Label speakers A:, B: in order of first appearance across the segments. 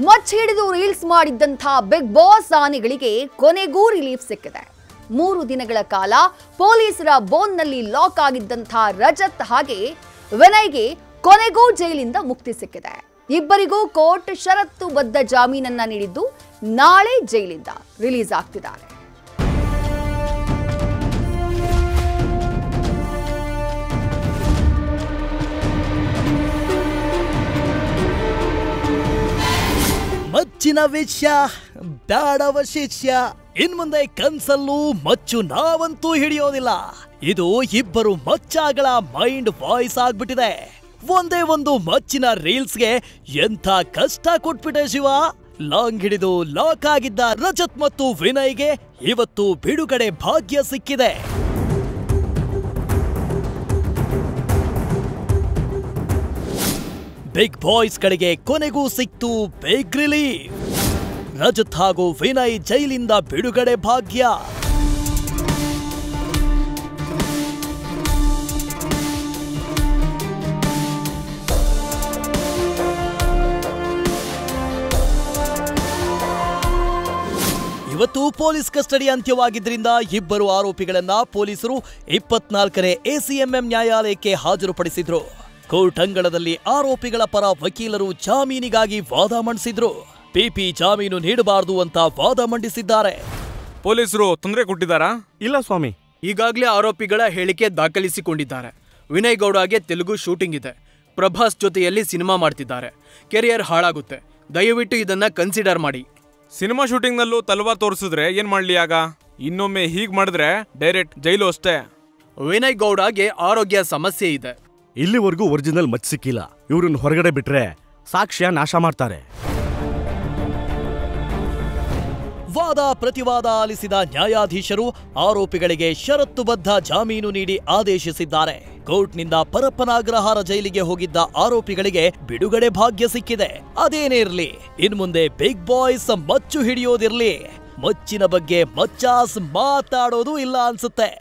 A: ಮಚ್ಚ ಹಿಡಿದು reels ಮಾಡಿದ್ದಂಥ big boss ಆನೆಗಳಿಗೆ ಕೊನೆಗೂ ರಿಲೀಫ್ ಸಿಕ್ಕಿದೆ. 3 ದಿನಗಳ ಕಾಲ ಪೊಲೀಸರ ಬೋನ್ನಲ್ಲಿ ಲಾಕ್ ಆಗಿದ್ದಂಥ ರಜತ್ ಹಾಗೆ ವಿನಯ್ಗೆ ಕೊನೆಗೂ ಜೈಲಿಂದ ಮುಕ್ತಿ ಸಿಕ್ಕಿದೆ. ಇಬ್ಬರಿಗೂ ಕೋರ್ಟ್ ಷರತ್ತುಬದ್ಧ ಜಾಮೀನನ್ನ ನೀಡಿದ್ದು ನಾಳೆ ಜೈಲಿಂದ ರಿಲೀಸ್ ಆಗ್ತಿದ್ದಾರೆ.
B: ಮಚ್ಚಿನ ವಿಷಯ ಬ್ಯಾಡವ ಶಿಷ್ಯ. ಇನ್ಮುಂದೆ ಕನ್ಸಲ್ಲೂ ಮಚ್ಚು ನಾವಂತೂ ಹಿಡಿಯೋದಿಲ್ಲ. ಇದು ಇಬ್ಬರು ಮಚ್ಚಾಗಳ ಮೈಂಡ್ ವಾಯ್ಸ್ ಆಗ್ಬಿಟ್ಟಿದೆ. ಒಂದೇ ಒಂದು ಮಚ್ಚಿನ ರೀಲ್ಸ್ಗೆ ಎಂಥ ಕಷ್ಟ ಕೊಟ್ಬಿಟ್ಟೆ ಶಿವ. ಲಾಂಗ್ ಹಿಡಿದು ಲಾಕ್ ಆಗಿದ್ದ ರಜತ್ ಮತ್ತು ವಿನಯ್ಗೆ ಇವತ್ತು ಬಿಡುಗಡೆ ಭಾಗ್ಯ ಸಿಕ್ಕಿದೆ. ಬಿಗ್ ಬಾಯ್ಸ್ ಕಡೆಗೆ ಕೊನೆಗೂ ಸಿಕ್ತು ಬಿಗ್ ರಿಲೀಫ್. ರಜತ್ ಹಾಗೂ ವಿನಯ್ ಜೈಲಿಂದ ಬಿಡುಗಡೆ ಭಾಗ್ಯ. ಇವತ್ತು ಪೊಲೀಸ್ ಕಸ್ಟಡಿ ಅಂತ್ಯವಾಗಿದ್ದರಿಂದ ಇಬ್ಬರು ಆರೋಪಿಗಳನ್ನ ಪೊಲೀಸರು 24ನೇ ACMM ನ್ಯಾಯಾಲಯಕ್ಕೆ ಹಾಜರುಪಡಿಸಿದ್ರು. ಕೋರ್ಟ್ ಅಂಗಳದಲ್ಲಿ ಆರೋಪಿಗಳ ಪರ ವಕೀಲರು ಜಾಮೀನಿಗಾಗಿ ವಾದ ಮಂಡಿಸಿದ್ರು. ಪಿಪಿ ಜಾಮೀನು ನೀಡಬಾರದು ಅಂತ ವಾದ ಮಂಡಿಸಿದ್ದಾರೆ.
C: ಪೊಲೀಸರು ತೊಂದರೆ ಕೊಟ್ಟಿದ್ದಾರಾ?
D: ಇಲ್ಲ ಸ್ವಾಮಿ,
E: ಈಗಾಗಲೇ ಆರೋಪಿಗಳ ಹೇಳಿಕೆ ದಾಖಲಿಸಿಕೊಂಡಿದ್ದಾರೆ. ವಿನಯ್ ಗೌಡಗೆ ತೆಲುಗು ಶೂಟಿಂಗ್ ಇದೆ. ಪ್ರಭಾಸ್ ಜೊತೆಯಲ್ಲಿ ಸಿನಿಮಾ ಮಾಡ್ತಿದ್ದಾರೆ. ಕೆರಿಯರ್ ಹಾಳಾಗುತ್ತೆ. ದಯವಿಟ್ಟು ಇದನ್ನ ಕನ್ಸಿಡರ್ ಮಾಡಿ.
C: ಸಿನಿಮಾ ಶೂಟಿಂಗ್ನಲ್ಲೂ ತಲವಾರ್ ತೋರಿಸಿದ್ರೆ ಏನ್ ಮಾಡ್ಲಿ? ಆಗ ಇನ್ನೊಮ್ಮೆ ಹೀಗ್ ಮಾಡಿದ್ರೆ ಡೈರೆಕ್ಟ್ ಜೈಲು ಅಷ್ಟೇ.
E: ವಿನಯ್ ಗೌಡಗೆ ಆರೋಗ್ಯ ಸಮಸ್ಯೆ ಇದೆ.
D: ಇಲ್ಲಿವರೆಗೂ ಒರಿಜಿನಲ್ ಮಚ್ ಸಿಕ್ಕಿಲ್ಲ. ಇವ್ರನ್ನ ಹೊರಗಡೆ ಬಿಟ್ರೆ ಸಾಕ್ಷ್ಯ ನಾಶ ಮಾಡ್ತಾರೆ.
B: ವಾದ ಪ್ರತಿವಾದ ಆಲಿಸಿದ ನ್ಯಾಯಾಧೀಶರು ಆರೋಪಿಗಳಿಗೆ ಷರತ್ತುಬದ್ಧ ಜಾಮೀನು ನೀಡಿ ಆದೇಶಿಸಿದ್ದಾರೆ. ಕೋರ್ಟ್ನಿಂದ ಪರಪ್ಪನಾಗ್ರಹಾರ ಜೈಲಿಗೆ ಹೋಗಿದ್ದ ಆರೋಪಿಗಳಿಗೆ ಬಿಡುಗಡೆ ಭಾಗ್ಯ ಸಿಕ್ಕಿದೆ. ಅದೇನೇ ಇರ್ಲಿ, ಇನ್ಮುಂದೆ ಬಿಗ್ ಬಾಯ್ಸ್ ಮಚ್ಚು ಹಿಡಿಯೋದಿರ್ಲಿ, ಮಚ್ಚಿನ ಬಗ್ಗೆ ಮಚ್ಚಾಸ್ ಮಾತಾಡೋದು ಇಲ್ಲ ಅನ್ಸುತ್ತೆ.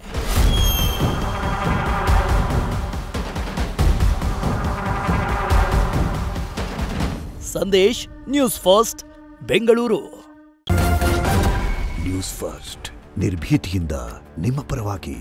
B: Sandesh, news first, Bengaluru.
F: News first ನಿರ್ಭೀತಿಯಿಂದ ನಿಮ್ಮ ಪರವಾಗಿ.